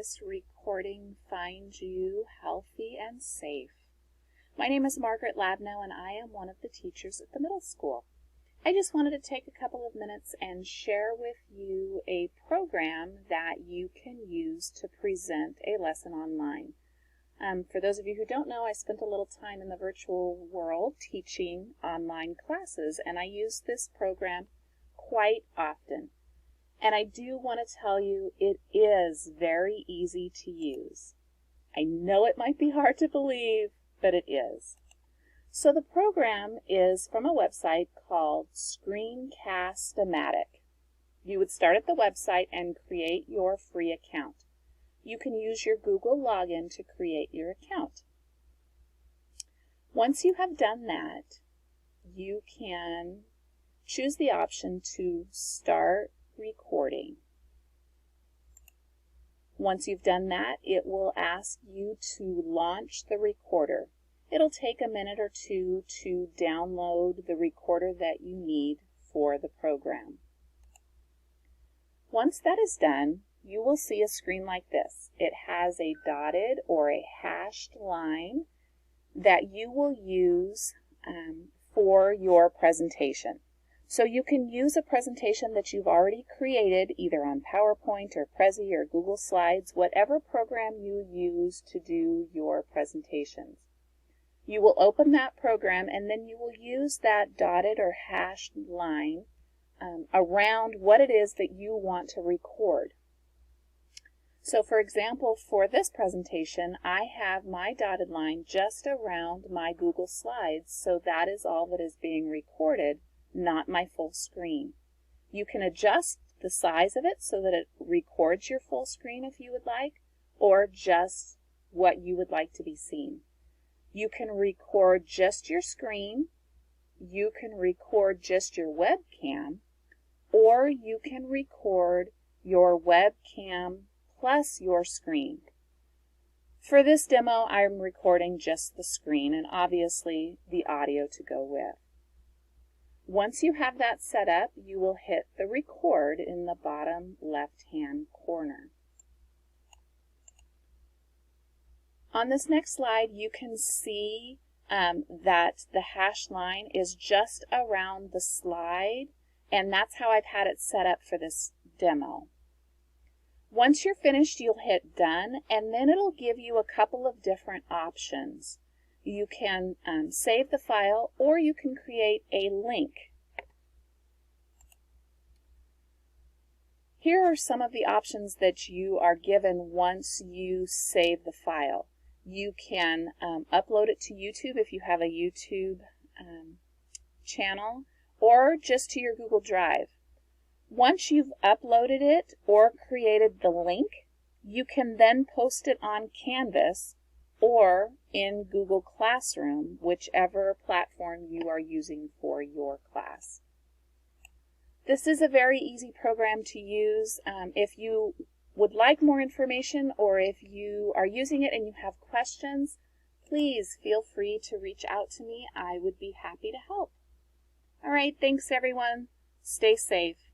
this recording find you healthy and safe. My name is Margaret Labno, and I am one of the teachers at the middle school. I just wanted to take a couple of minutes and share with you a program that you can use to present a lesson online. For those of you who don't know, I spent a little time in the virtual world teaching online classes, and I use this program quite often. And I do want to tell you it is very easy to use. I know it might be hard to believe, but it is. So the program is from a website called Screencast-o-Matic. You would start at the website and create your free account. You can use your Google login to create your account. Once you have done that, you can choose the option to start recording. Once you've done that, it will ask you to launch the recorder. It'll take a minute or two to download the recorder that you need for the program. Once that is done, you will see a screen like this. It has a dotted or a hashed line that you will use for your presentation. So you can use a presentation that you've already created, either on PowerPoint or Prezi or Google Slides, whatever program you use to do your presentations. You will open that program, and then you will use that dotted or hashed line around what it is that you want to record. So for example, for this presentation, I have my dotted line just around my Google Slides, so that is all that is being recorded, not my full screen. You can adjust the size of it so that it records your full screen if you would like, or just what you would like to be seen. You can record just your screen, you can record just your webcam, or you can record your webcam plus your screen. For this demo, I'm recording just the screen and obviously the audio to go with. Once you have that set up, you will hit the record in the bottom left-hand corner. On this next slide, you can see that the hash line is just around the slide, and that's how I've had it set up for this demo. Once you're finished, you'll hit done, and then it'll give you a couple of different options. You can save the file, or you can create a link. Here are some of the options that you are given once you save the file. You can upload it to YouTube if you have a YouTube channel, or just to your Google Drive. Once you've uploaded it or created the link, you can then post it on Canvas or in Google Classroom, whichever platform you are using for your class. This is a very easy program to use. If you would like more information, or if you are using it and you have questions, please feel free to reach out to me. I would be happy to help. All right, thanks everyone. Stay safe.